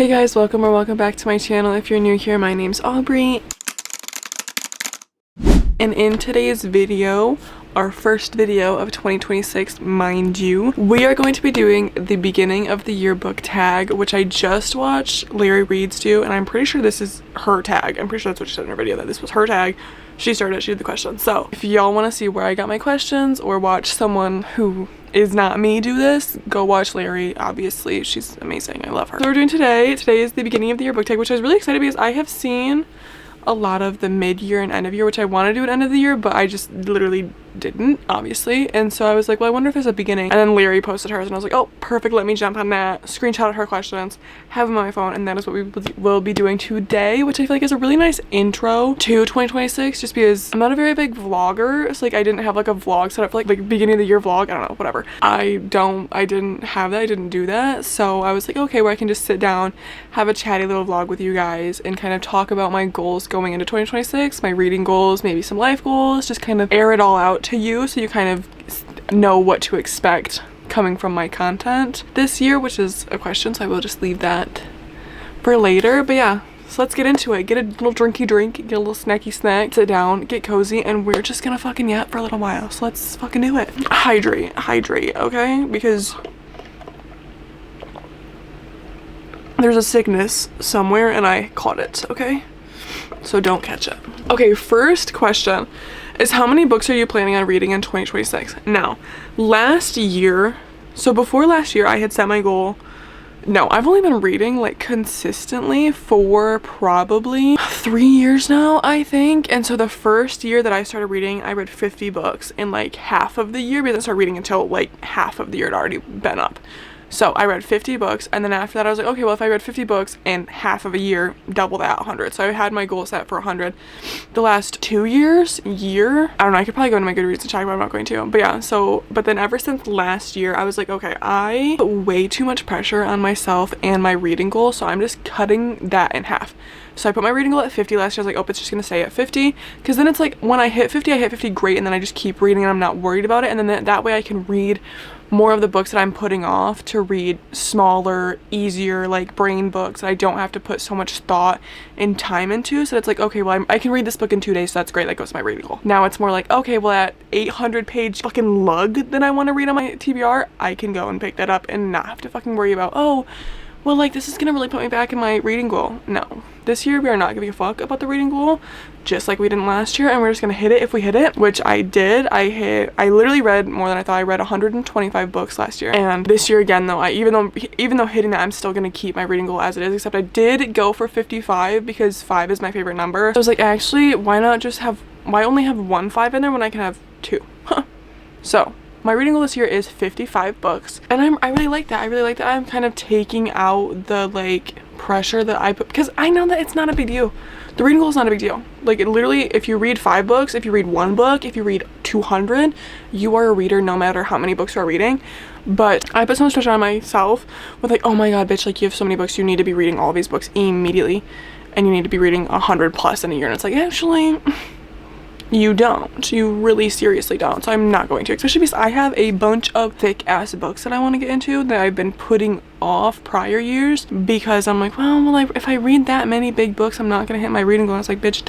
Hey guys, welcome back to my channel. If you're new here, my name's Aubrey. And in today's video, our first video of 2026, mind you, we are going to be doing the beginning of the yearbook tag, which I just watched Larry Reed's do, and I'm pretty sure this is her tag. I'm pretty sure that's what she said in her video, that this was her tag. She started it, she did the questions. So if y'all want to see where I got my questions or watch someone who is not me do this, go watch Larry. Obviously, she's amazing. I love her. So we're doing today is the beginning of the yearbook tag, which I was really excited because I have seen a lot of the mid-year and end of year, which I want to do at end of the year, but I just literally didn't, obviously. And so I was like, well, I wonder if there's a beginning. And then Larry posted hers and I was like, oh, perfect, let me jump on that, screenshot her questions, have them on my phone, and that is what we will be doing today, which I feel like is a really nice intro to 2026, just because I'm not a very big vlogger. So like I didn't have like a vlog set up for like beginning of the year vlog. I don't know, whatever. I didn't have that, I didn't do that. So I was like, okay, where I can just sit down, have a chatty little vlog with you guys and kind of talk about my goals going into 2026, my reading goals, maybe some life goals, just kind of air it all out to you so you kind of know what to expect coming from my content this year, which is a question, so I will just leave that for later. But yeah, so let's get into it. Get a little drinky drink, get a little snacky snack, sit down, get cozy, and we're just gonna fucking yap for a little while. So let's fucking do it. Hydrate, okay? Because there's a sickness somewhere and I caught it, okay? So don't catch it. Okay, first question is, how many books are you planning on reading in 2026? Now, last year, so before last year, I had set my goal. No, I've only been reading like consistently for probably 3 years now, I think. And so the first year that I started reading, I read 50 books in like half of the year, because I didn't start reading until like half of the year had already been up. So I read 50 books, and then after that I was like, okay, well, if I read 50 books in half of a year, double that, 100. So I had my goal set for 100. The last 2 years, I don't know, I could probably go into my Goodreads and check, but I'm not going to. But yeah, so, but then ever since last year, I was like, okay, I put way too much pressure on myself and my reading goal, so I'm just cutting that in half. So I put my reading goal at 50 last year. I was like, oh, it's just gonna stay at 50, because then it's like when I hit 50 great, and then I just keep reading and I'm not worried about it, and then that way I can read more of the books that I'm putting off to read smaller, easier, like brain books that I don't have to put so much thought and time into. So it's like, okay, well, I can read this book in 2 days, so that's great. That goes to my reading goal. Now it's more like, okay, well, that 800-page fucking lug that I want to read on my TBR, I can go and pick that up and not have to fucking worry about, oh, well, like, this is gonna really put me back in my reading goal. No, this year we are not giving a fuck about the reading goal, just like we didn't last year, and we're just gonna hit it if we hit it, which I did. I literally read more than I thought. I read 125 books last year, and this year again, though, even though hitting that, I'm still gonna keep my reading goal as it is, except I did go for 55 because 5 is my favorite number. So I was like, actually, why only have 1 5 in there when I can have 2? So my reading goal this year is 55 books, and I really like that. I really like that I'm kind of taking out the like pressure that I put, because I know that it's not a big deal. The reading goal is not a big deal. Like, it literally, if you read 5 books, if you read 1 book, if you read 200, you are a reader no matter how many books you are reading. But I put so much pressure on myself with like, oh my god, bitch, like, you have so many books, you need to be reading all these books immediately, and you need to be reading 100 plus in a year. And it's like, actually, you don't. You really seriously don't. So I'm not going to, especially because I have a bunch of thick ass books that I want to get into that I've been putting off prior years, because I'm like, well, like, if I read that many big books, I'm not gonna hit my reading goal. It's like, bitch,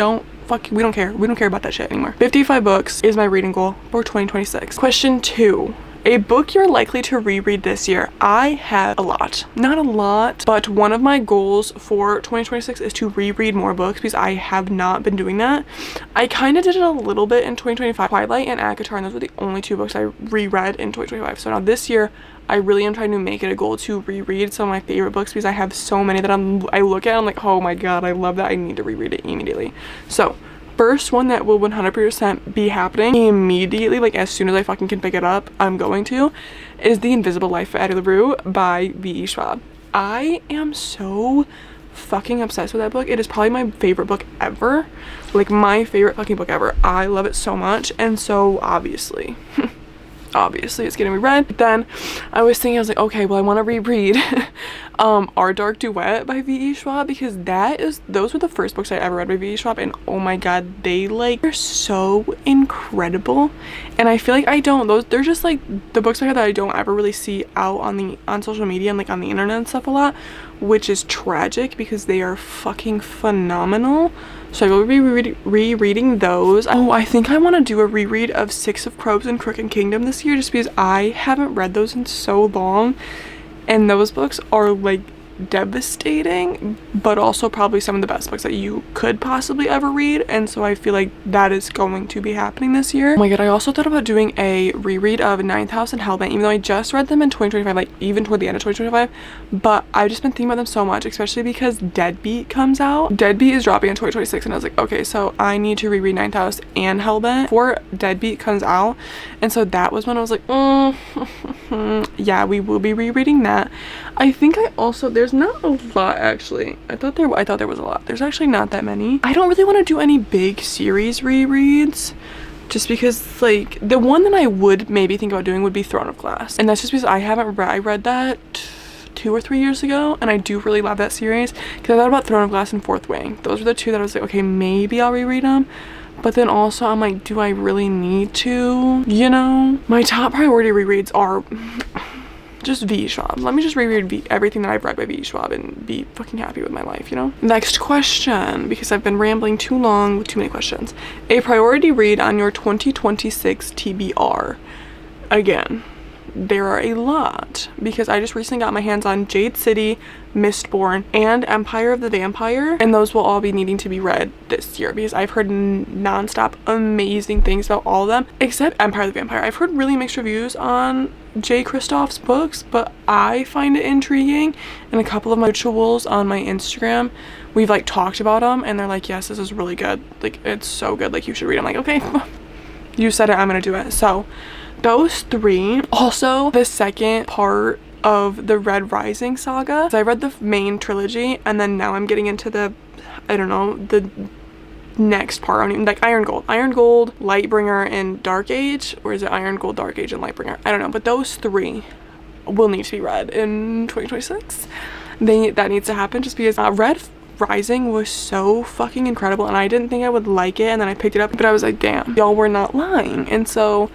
we don't care about that shit anymore. 55 books is my reading goal for 2026. Question 2. A book you're likely to reread this year. I have a lot. Not a lot, but one of my goals for 2026 is to reread more books, because I have not been doing that. I kind of did it a little bit in 2025. Twilight and Akatar, and those were the only 2 books I reread in 2025. So now this year, I really am trying to make it a goal to reread some of my favorite books, because I have so many that I look at, I'm like, oh my god, I love that, I need to reread it immediately. So first one that will 100% be happening immediately, like as soon as I fucking can pick it up, I'm going to, is The Invisible Life of Addie LaRue by V.E. Schwab. I am so fucking obsessed with that book. It is probably my favorite book ever. Like, my favorite fucking book ever. I love it so much, and so obviously it's getting reread. But then I was thinking, I was like, okay, well, I want to reread Our Dark Duet by V.E. Schwab, because those were the first books I ever read by V.E. Schwab, and oh my god, they're so incredible. And I feel like they're just like the books like that I don't ever really see out on social media and like on the internet and stuff a lot, which is tragic because they are fucking phenomenal. So I will be rereading those. Oh, I think I want to do a reread of Six of Crows and Crooked Kingdom this year, just because I haven't read those in so long, and those books are like devastating, but also probably some of the best books that you could possibly ever read, and so I feel like that is going to be happening this year. Oh my god, I also thought about doing a reread of Ninth House and Hellbent, even though I just read them in 2025, like even toward the end of 2025, but I've just been thinking about them so much, especially because Deadbeat comes out. Deadbeat is dropping in 2026, and I was like, okay, so I need to reread Ninth House and Hellbent before Deadbeat comes out, and so that was when I was like, yeah, we will be rereading that. I think I also, there's not a lot actually. I thought there was a lot. There's actually not that many. I don't really want to do any big series rereads, just because like the one that I would maybe think about doing would be Throne of Glass, and that's just because I read that 2 or 3 years ago, and I do really love that series, because I thought about Throne of Glass and Fourth Wing. Those were the two that I was like, okay, maybe I'll reread them. But then also I'm like, do I really need to? You know, my top priority rereads are just V. Schwab. Let me just reread everything that I've read by V. Schwab and be fucking happy with my life, you know? Next question, because I've been rambling too long with too many questions. A priority read on your 2026 TBR. Again, there are a lot, because I just recently got my hands on Jade City, Mistborn, and Empire of the Vampire, and those will all be needing to be read this year, because I've heard non-stop amazing things about all of them except Empire of the Vampire. I've heard really mixed reviews on J. Kristoff's books, but I find it intriguing, and a couple of my rituals on my Instagram, we've like talked about them, and they're like, yes, this is really good, like it's so good, like you should read it. I'm like, okay, you said it, I'm gonna do it. So those three. Also, the second part of the Red Rising saga. So I read the main trilogy, and then now I'm getting into the, I don't know, the next part. I don't even, like Iron Gold, Lightbringer, and Dark Age, or is it Iron Gold, Dark Age, and Lightbringer? I don't know, but those three will need to be read in 2026. That needs to happen, just because Red Rising was so fucking incredible, and I didn't think I would like it, and then I picked it up, but I was like, damn, y'all were not lying. And so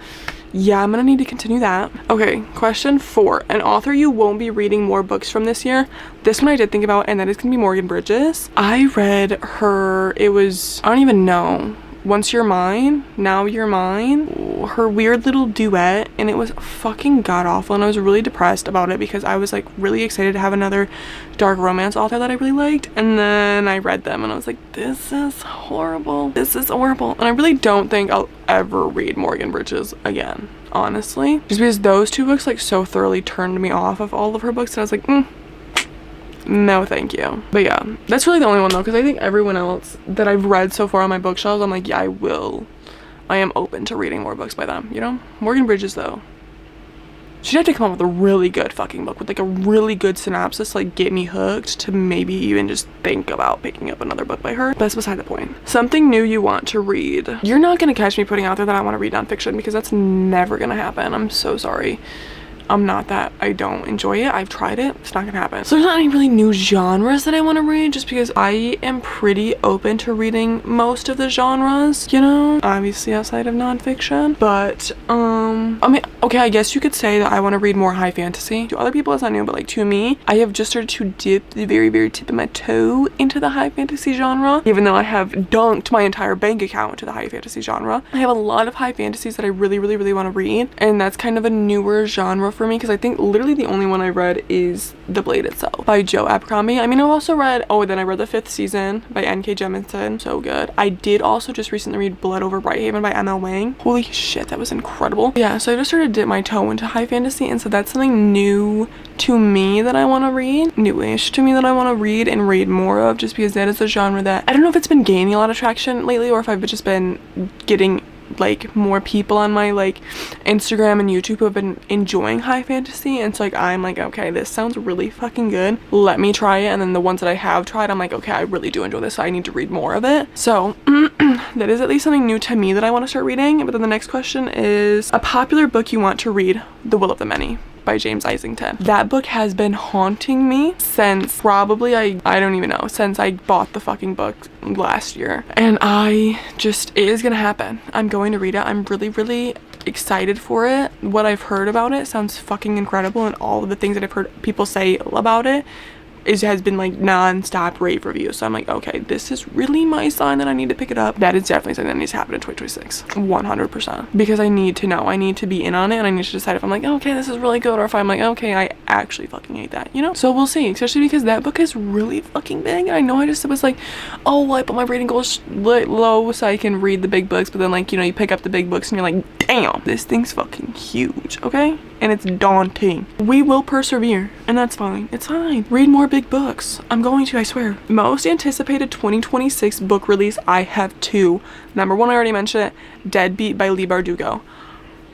yeah, I'm gonna need to continue that. Okay, question 4. An author you won't be reading more books from this year. This one I did think about, and that is gonna be Morgan Bridges. I read her, it was, I don't even know, Once You're Mine, Now You're Mine, her weird little duet, and it was fucking god awful, and I was really depressed about it because I was like really excited to have another dark romance author that I really liked, and then I read them and I was like, this is horrible, and I really don't think I'll ever read Morgan Bridges again, honestly, just because those two books like so thoroughly turned me off of all of her books, and I was like, no thank you. But yeah, that's really the only one though, because I think everyone else that I've read so far on my bookshelves, I'm like, yeah, I am open to reading more books by them, you know? Morgan Bridges though, she'd have to come up with a really good fucking book with like a really good synopsis to like get me hooked to maybe even just think about picking up another book by her. But that's beside the point. Something new you want to read. You're not gonna catch me putting out there that I want to read nonfiction, because that's never gonna happen. I'm so sorry. I'm not that. I don't enjoy it. I've tried it. It's not gonna happen. So there's not any really new genres that I want to read, just because I am pretty open to reading most of the genres, you know, obviously outside of nonfiction. But I mean, okay, I guess you could say that I want to read more high fantasy. To other people it's not new, but like to me, I have just started to dip the very, very tip of my toe into the high fantasy genre, even though I have dunked my entire bank account into the high fantasy genre. I have a lot of high fantasies that I really, really, really want to read, and that's kind of a newer genre for me, because I think literally the only one I read is The Blade itself by Joe Abercrombie. I mean, I've also read, then I read the 5th season by N.K. Jemisin, so good. I did also just recently read Blood Over Brighthaven by M.L. Wang. Holy shit, that was incredible. Yeah, so I just started to dip my toe into high fantasy, and so that's something new to me that I want to read, newish to me that I want to read and read more of, just because that is a genre that I don't know if it's been gaining a lot of traction lately, or if I've just been getting like more people on my like Instagram and YouTube who have been enjoying high fantasy, and so like I'm like, okay, this sounds really fucking good, let me try it. And then the ones that I have tried, I'm like, okay, I really do enjoy this, so I need to read more of it. So that is at least something new to me that I want to start reading. But then the next question is a popular book you want to read. The Will of the Many by James Isington. That book has been haunting me since probably I don't even know, since I bought the fucking book last year, and it is gonna happen. I'm going to read it. I'm really, really excited for it. What I've heard about it sounds fucking incredible, and all of the things that I've heard people say about it has been like non-stop rave reviews. So I'm like, okay, this is really my sign that I need to pick it up. That is definitely something that needs to happen in 2026, 100%, because I need to know, I need to be in on it, and I need to decide if I'm like, okay, this is really good, or if I'm like, okay, I actually fucking hate that, you know? So we'll see, especially because that book is really fucking big, and I know I just was like, oh, well, I put my reading goals low so I can read the big books, but then like, you know, you pick up the big books and you're like, damn, this thing's fucking huge, okay? And it's daunting. We will persevere, and that's fine. It's fine. Read more big books. I'm going to, I swear. Most anticipated 2026 book release, I have 2. Number 1, I already mentioned it, Deadbeat by Leigh Bardugo.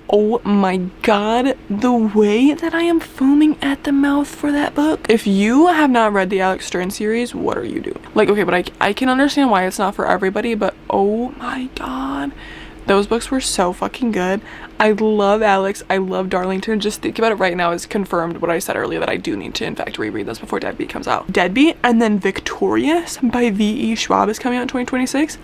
Oh my god, the way that I am foaming at the mouth for that book. If you have not read the Alex Stern series, what are you doing? Like, okay, but I can understand why it's not for everybody, but oh my god. Those books were so fucking good. I love Alex. I love Darlington. Just think about it right now. It's confirmed what I said earlier, that I do need to, in fact, reread this before Deadbeat comes out. Deadbeat, and then Victorious by V.E. Schwab is coming out in 2026,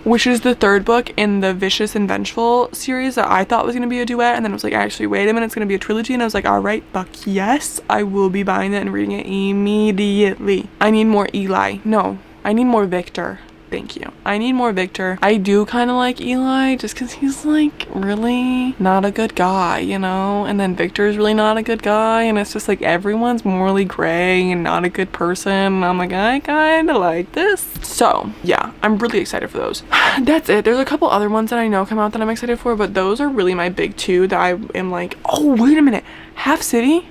which is the 3rd book in the Vicious and Vengeful series that I thought was going to be a duet, and then I was like, actually, wait a minute, it's going to be a trilogy, and I was like, all right, fuck yes, I will be buying it and reading it immediately. I need more Eli. No, I need more Victor. Thank you. I need more Victor. I do kind of like Eli just because he's like really not a good guy, you know? And then Victor's really not a good guy, and it's just like everyone's morally gray and not a good person. And I'm like, I kind of like this. So yeah, I'm really excited for those. That's it. There's a couple other ones that I know come out that I'm excited for, but those are really my big 2 that I am like, oh, wait a minute. Half City?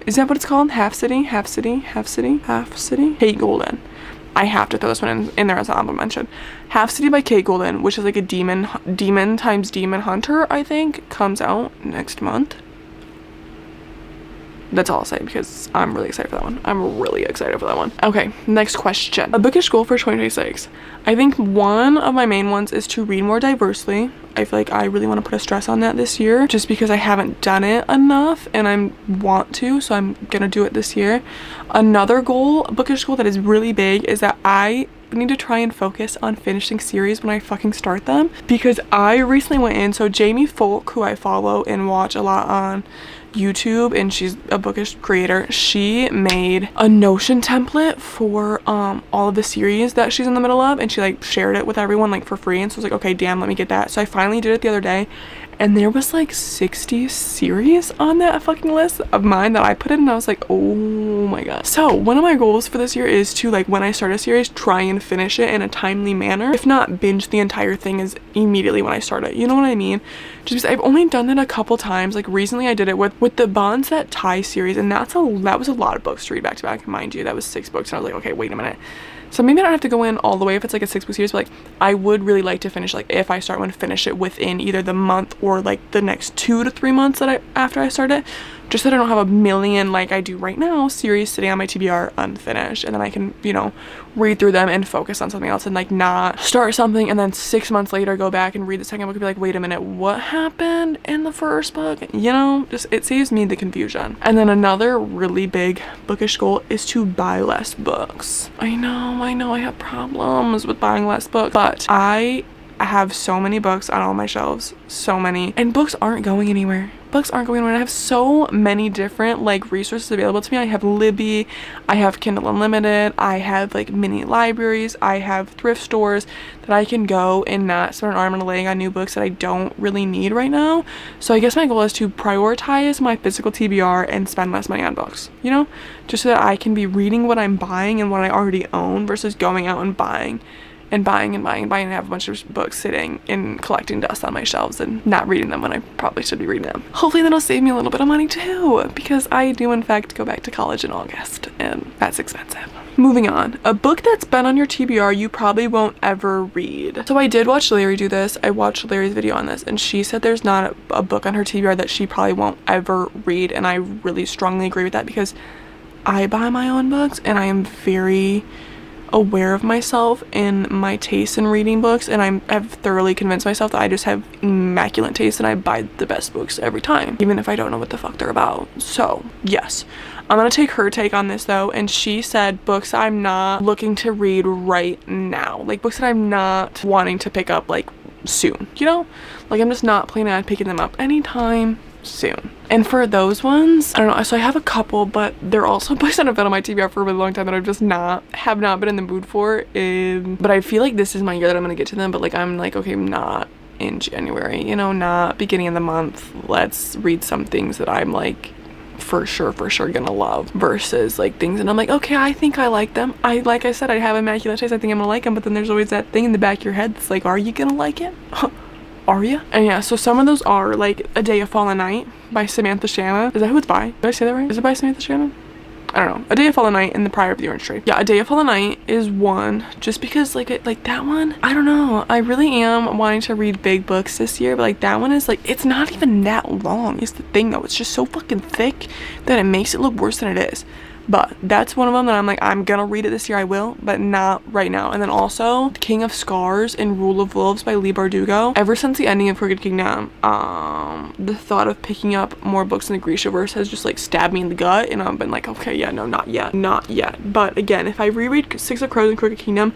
Is that what it's called? Half City? Half City? Half City? Half City? Kate Golden. I have to throw this one in there as an honorable mention. Half City by Kate Golden, which is like a demon times demon hunter, I think, comes out next month. That's all I'll say, because I'm really excited for that one. I'm really excited for that one. Okay, next question. A bookish goal for 2026. I think one of my main ones is to read more diversely. I feel like I really want to put a stress on that this year, just because I haven't done it enough and I want to, so I'm gonna do it this year. Another goal, a bookish goal that is really big, is that I need to try and focus on finishing series when I fucking start them, because I recently went in, so Jamie Folk, who I follow and watch a lot on YouTube, and she's a bookish creator, she made a Notion template for all of the series that she's in the middle of, and she like shared it with everyone like for free, and so I was like, okay, damn, let me get that. So I finally did it the other day, and there was like 60 series on that fucking list of mine that I put in, and I was like, oh my god. So one of my goals for this year is to, like, when I start a series, try and finish it in a timely manner. If not binge the entire thing is immediately when I start it, you know what I mean? Just because I've only done that a couple times. Like recently I did it with the Bonds That Tie series, and that was a lot of books to read back to back, mind you. That was 6 books, and I was like, okay, wait a minute. So maybe I don't have to go in all the way if it's like a 6-book series, but like I would really like to finish, like if I start one, finish it within either the month or like the next 2 to 3 months that after I start it, just so that I don't have a million, like I do right now, series sitting on my TBR unfinished, and then I can, you know, read through them and focus on something else, and like not start something and then 6 months later go back and read the second book and be like, wait a minute, what happened in the first book? You know, just it saves me the confusion. And then another really big bookish goal is to buy less books. I know I have problems with buying less books, but I have so many books on all my shelves, so many, and books aren't going anywhere. Books aren't going anywhere. I have so many different like resources available to me. I have Libby, I have Kindle Unlimited, I have like mini libraries, I have thrift stores that I can go and not spend an arm and a leg on new books that I don't really need right now. So I guess my goal is to prioritize my physical TBR and spend less money on books, you know, just so that I can be reading what I'm buying and what I already own versus going out and buying and have a bunch of books sitting and collecting dust on my shelves and not reading them when I probably should be reading them. Hopefully that'll save me a little bit of money too, because I do in fact go back to college in August, and that's expensive. Moving on, a book that's been on your TBR you probably won't ever read. So I did watch Larry do this. I watched Larry's video on this, and she said there's not a book on her TBR that she probably won't ever read, and I really strongly agree with that, because I buy my own books and I am very aware of myself and my taste in reading books, and I've thoroughly convinced myself that I just have immaculate taste and I buy the best books every time, even if I don't know what the fuck they're about. So yes, I'm gonna take her take on this though, and she said books I'm not looking to read right now, like books that I'm not wanting to pick up like soon, you know, like I'm just not planning on picking them up anytime soon. And for those ones, I don't know, so I have a couple, but they're also books that have been on my TBR for a really long time that I've just have not been in the mood for. But I feel like this is my year that I'm gonna get to them, but like I'm like, okay, I'm not in January, you know, not beginning of the month. Let's read some things that I'm like for sure gonna love, versus like things and I'm like, okay, I think I like them. Like I said, I have immaculate taste, I think I'm gonna like them, but then there's always that thing in the back of your head that's like, are you gonna like it? Are you? And yeah, so some of those are like A Day of Fallen Night by Samantha Shannon. Is that who it's by? Did I say that right? Is it by Samantha Shannon? I don't know. A Day of Fallen Night and The Pride of the Orange Tree. Yeah, A Day of Fallen Night is one, just because like that one, I don't know, I really am wanting to read big books this year, but like that one is like, it's not even that long is the thing though. It's just so fucking thick that it makes it look worse than it is. But that's one of them that I'm like, I'm gonna read it this year, I will, but not right now. And then also King of Scars and Rule of Wolves by Leigh Bardugo. Ever since the ending of Crooked Kingdom, the thought of picking up more books in the Grishaverse has just like stabbed me in the gut, and I've been like, okay, yeah, no, not yet. But again, if I reread Six of Crows and Crooked Kingdom,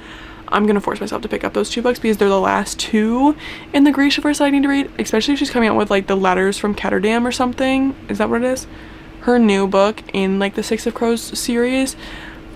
I'm gonna force myself to pick up those two books because they're the last two in the Grishaverse that I need to read, especially if she's coming out with like the Letters from Ketterdam or something. Is that what it is? Her new book in like the Six of Crows series.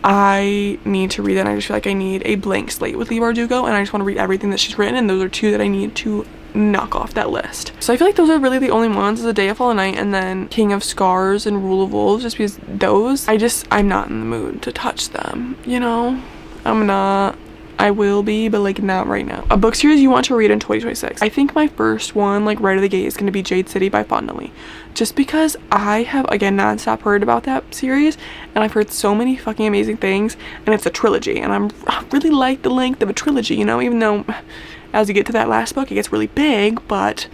I need to read that, and I just feel like I need a blank slate with Leigh Bardugo, and I just want to read everything that she's written, and those are two that I need to knock off that list. So I feel like those are really the only ones, is A Day of Fallen Night and then King of Scars and Rule of Wolves, just because those, I'm not in the mood to touch them, you know? I'm not. I will be, but like not right now. A book series you want to read in 2026. I think my first one, like right out of the gate, is going to be Jade City by Fondly. Just because I have, again, nonstop heard about that series, and I've heard so many fucking amazing things, and it's a trilogy, and I really like the length of a trilogy, you know, even though as you get to that last book, it gets really big, but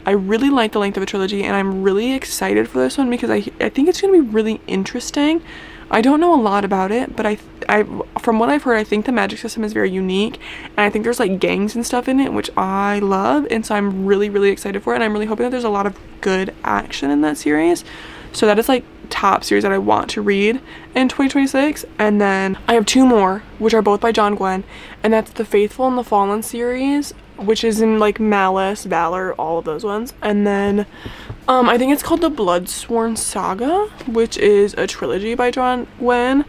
I really like the length of a trilogy, and I'm really excited for this one because I think it's going to be really interesting. I don't know a lot about it, but I from what I've heard, I think the magic system is very unique, and I think there's like gangs and stuff in it, which I love, and so I'm really excited for it, and I'm really hoping that there's a lot of good action in that series. So that is like top series that I want to read in 2026. And then I have two more, which are both by John Gwen, and that's the Faithful and the Fallen series, which is in like Malice, Valor, all of those ones. And then I think it's called the Bloodsworn Saga, which is a trilogy by John Gwen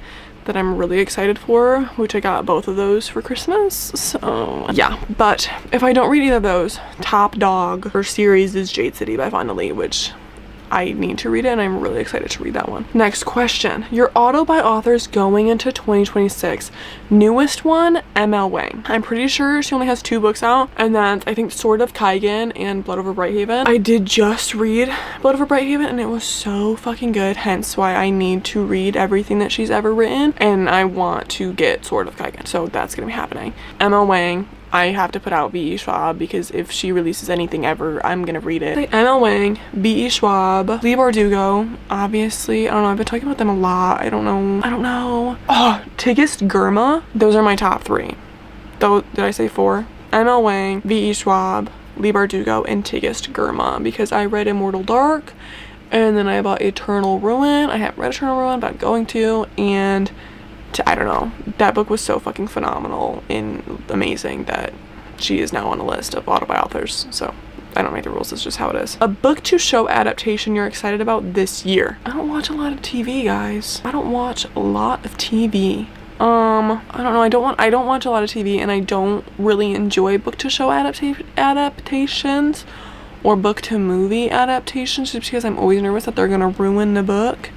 that I'm really excited for, which I got both of those for Christmas. So yeah, but if I don't read either of those, top dog for series is Jade City by Fondly, which I need to read it, and I'm really excited to read that one. Next question. Your auto by authors going into 2026. Newest one, M.L. Wang. I'm pretty sure she only has 2 books out, and that's, I think, Sword of Kaigan and Blood Over Brighthaven. I did just read Blood Over Brighthaven, and it was so fucking good, hence why I need to read everything that she's ever written, and I want to get Sword of Kaigan, so that's gonna be happening. M.L. Wang. I have to put out B.E. Schwab because if she releases anything ever, I'm gonna read it. M.L. Wang, B.E. Schwab, Leigh Bardugo, obviously. I don't know, I've been talking about them a lot. I don't know. Oh, Tigist Gurma. Those are my top 3. Though, did I say 4? M.L. Wang, B.E. Schwab, Leigh Bardugo, and Tigist Gurma, because I read Immortal Dark, and then I bought Eternal Ruin. I haven't read Eternal Ruin, but I'm going to, and I don't know, that book was so fucking phenomenal and amazing that she is now on the list of auto by authors. So I don't make the rules, it's just how it is. A book to show adaptation you're excited about this year. I don't watch a lot of TV, guys. I don't watch a lot of TV. I don't know, I don't watch a lot of TV, and I don't really enjoy book to show adaptations or book to movie adaptations, just because I'm always nervous that they're gonna ruin the book,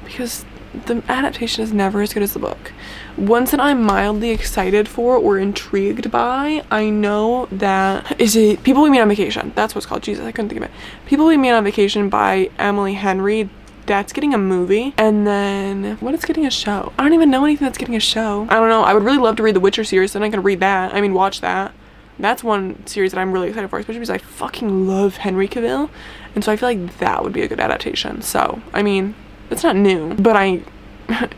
because the adaptation is never as good as the book. Ones that I'm mildly excited for or intrigued by, I know that is it People We Meet on Vacation. That's what it's called. Jesus, I couldn't think of it. People We Meet on Vacation by Emily Henry. That's getting a movie. And then what is getting a show? I don't even know anything that's getting a show. I don't know. I would really love to read the Witcher series, so then I can read that. I mean, watch that. That's one series that I'm really excited for, especially because I fucking love Henry Cavill, and so I feel like that would be a good adaptation. So I mean, it's not new, but I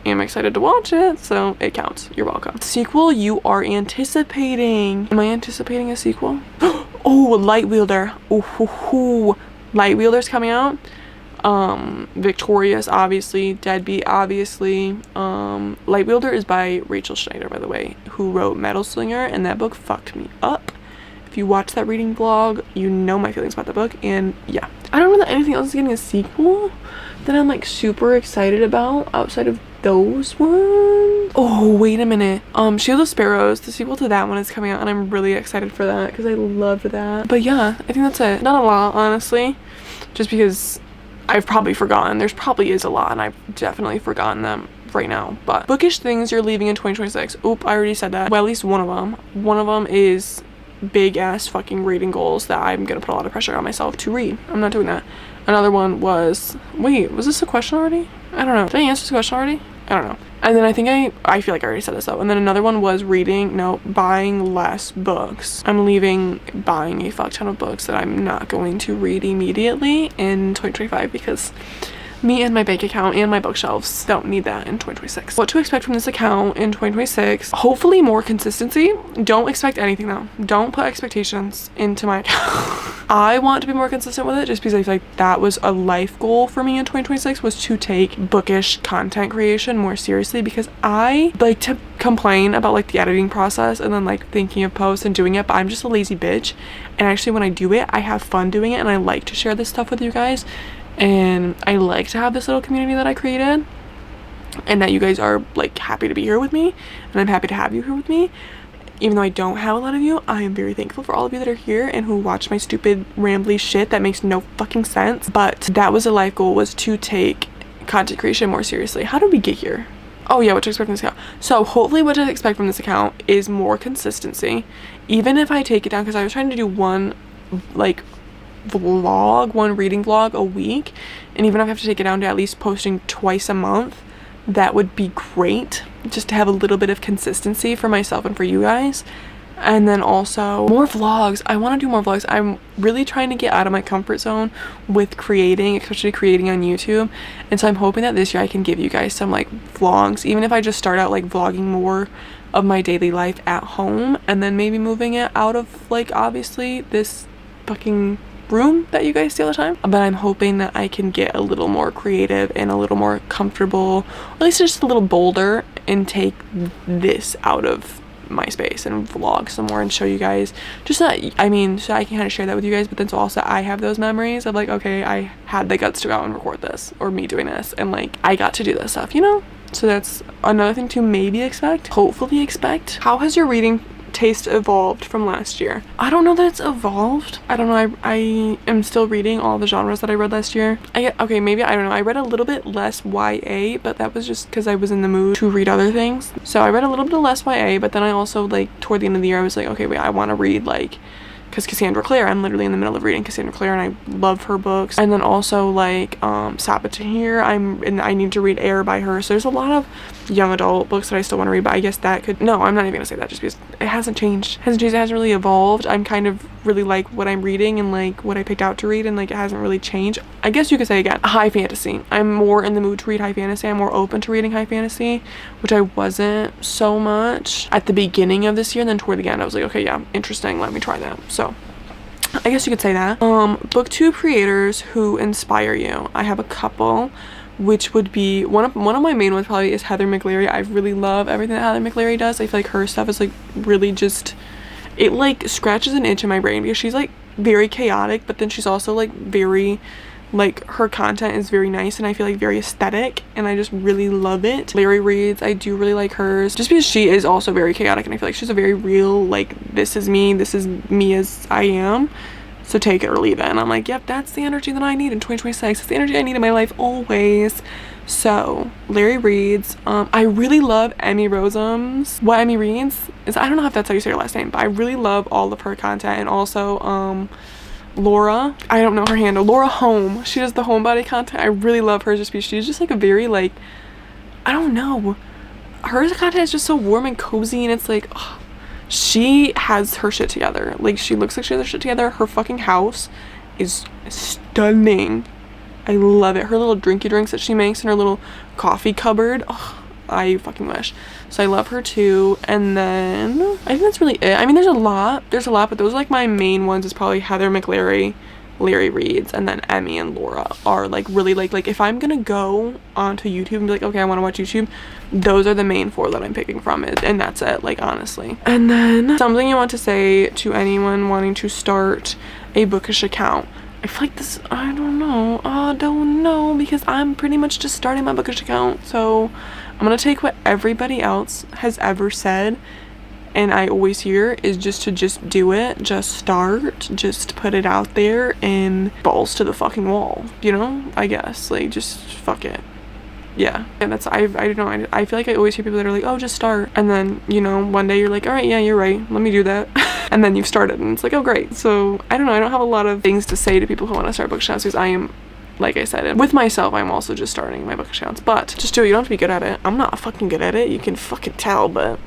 am excited to watch it, so it counts. You're welcome. Sequel you are anticipating. Am I anticipating a sequel? Oh, Lightwielder. Ooh, Lightwielder's coming out. Victorious, obviously. Deadbeat, obviously. Lightwielder is by Rachel Schneider, by the way, who wrote Metal Slinger, and that book fucked me up. If If you watch that reading vlog, you know my feelings about the book. And yeah, I don't know that anything else is getting a sequel that I'm like super excited about outside of those ones. Oh, wait a minute. Shield of Sparrows, the sequel to that one is coming out, and I'm really excited for that because I loved that. But yeah, I think that's it. Not a lot, honestly, just because I've probably forgotten. There's probably is a lot, and I've definitely forgotten them right now. But bookish things you're leaving in 2026. Oop, I already said that. Well, at least one of them. One of them is big ass fucking reading goals that I'm gonna put a lot of pressure on myself to read. I'm not doing that. Another one was, wait, was this a question already? I don't know. Did I answer this question already? I don't know. And then I think I feel like I already said this though. And then another one was buying less books. I'm leaving buying a fuck ton of books that I'm not going to read immediately in 2025 because me and my bank account and my bookshelves don't need that in 2026. What to expect from this account in 2026? Hopefully more consistency. Don't expect anything though. Don't put expectations into my account. I want to be more consistent with it just because I feel like that was a life goal for me in 2026, was to take bookish content creation more seriously, because I like to complain about like the editing process and then like thinking of posts and doing it, but I'm just a lazy bitch, and actually when I do it I have fun doing it, and I like to share this stuff with you guys. And I like to have this little community that I created, and that you guys are like happy to be here with me, and I'm happy to have you here with me. Even though I don't have a lot of you, I am very thankful for all of you that are here and who watch my stupid rambly shit that makes no fucking sense. But that was a life goal, was to take content creation more seriously. How did we get here? Oh yeah, what to expect from this account. So hopefully what to expect from this account is more consistency. Even if I take it down, because I was trying to do one like one reading vlog a week, and even if I have to take it down to at least posting twice a month, that would be great, just to have a little bit of consistency for myself and for you guys. And then also more vlogs. I want to do more vlogs. I'm really trying to get out of my comfort zone with creating, especially creating on YouTube, and so I'm hoping that this year I can give you guys some like vlogs, even if I just start out like vlogging more of my daily life at home, and then maybe moving it out of like obviously this fucking room that you guys see all the time. But I'm hoping that I can get a little more creative and a little more comfortable, or at least just a little bolder, and take this out of my space and vlog some more and show you guys, just so that, I mean, so I can kind of share that with you guys, but then so also I have those memories of like, okay, I had the guts to go out and record this, or me doing this, and like I got to do this stuff, you know? So that's another thing to maybe expect, hopefully expect. How has your reading taste evolved from last year? I don't know that it's evolved. I don't know. I am still reading all the genres that I read last year. Okay, maybe, I don't know. I read a little bit less YA, but that was just because I was in the mood to read other things. So I read a little bit less YA, but then I also like toward the end of the year I was like, okay, wait, I want to read like, because Cassandra Clare, I'm literally in the middle of reading Cassandra Clare, and I love her books. And then also like Sabaton, I need to read Air by her. So there's a lot of young adult books that I still want to read, but I guess that could, no, I'm not even gonna say that just because it hasn't changed. It hasn't really evolved. I'm kind of really like what I'm reading and like what I picked out to read, and like it hasn't really changed. I guess you could say again, high fantasy. I'm more in the mood to read high fantasy. I'm more open to reading high fantasy, which I wasn't so much at the beginning of this year, and then toward the end I was like, okay, yeah, interesting, let me try that. So I guess you could say that. Booktube creators who inspire you. I have a couple, which would be one of my main ones probably is Heather McLeary. I really love everything that Heather McLeary does. I feel like her stuff is like really just, it like scratches an itch in my brain, because she's like very chaotic, but then she's also like very, like her content is very nice, and I feel like very aesthetic, and I just really love it. Larry Reads, I do really like hers, just because she is also very chaotic, and I feel like she's a very real, like, this is me as I am, so take it or leave it. And I'm like, yep, that's the energy that I need in 2026. It's the energy I need in my life always. So Larry Reads, I really love Emmy Rosam's, what Emmy reads is, I don't know if that's how you say her last name, but I really love all of her content. And also Laura, I don't know her handle, Laura Home, she does the homebody content. I really love her just because she's just like a very, like, I don't know, her content is just so warm and cozy, and it's like, ugh, she has her shit together. Like, she looks like she has her shit together. Her fucking house is stunning. I love it. Her little drinky drinks that she makes in her little coffee cupboard, oh, I fucking wish. So I love her too. And then I think that's really it. I mean, there's a lot, but those are like my main ones. Is probably Heather McLeary, Larry reads, and then Emmy and Laura are like really like if I'm gonna go onto YouTube and be like, okay, I want to watch YouTube, those are the main 4 that I'm picking from it, and that's it, like, honestly. And then something you want to say to anyone wanting to start a bookish account. I feel like this, I don't know, because I'm pretty much just starting my bookish account, so I'm gonna take what everybody else has ever said and I always hear is just do it, just start, just put it out there and balls to the fucking wall, you know, I guess, like, just fuck it. Yeah, and that's, I don't know, I feel like I always hear people that are like, oh, just start, and then, you know, one day you're like, all right, yeah, you're right, let me do that. And then you've started and it's like, oh great. So I don't know, I don't have a lot of things to say to people who want to start bookish accounts, because I am, like I said, with myself, I'm also just starting my bookish accounts. But just do it, you don't have to be good at it. I'm not fucking good at it, you can fucking tell, but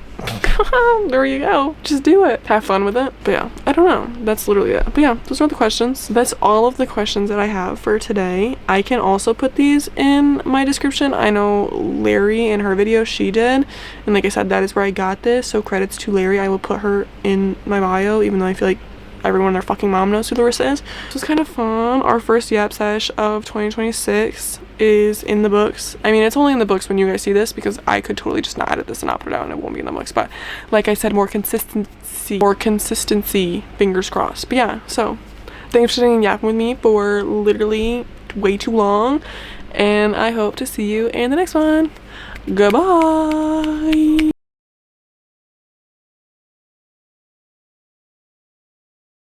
there you go, just do it, have fun with it. But yeah, I don't know, that's literally it. But yeah, those are the questions. That's all of the questions that I have for today. I can also put these in my description. I know Larry in her video, she did, and like I said, that is where I got this, so credits to Larry. I will put her in my bio, even though I feel like everyone and their fucking mom knows who Larissa is. This was kind of fun. Our first Yap Sesh of 2026 is in the books. I mean, it's only in the books when you guys see this, because I could totally just not edit this and not put it out and it won't be in the books. But like I said, more consistency, fingers crossed. But yeah, so thanks for sitting and yapping with me for literally way too long, and I hope to see you in the next one. Goodbye.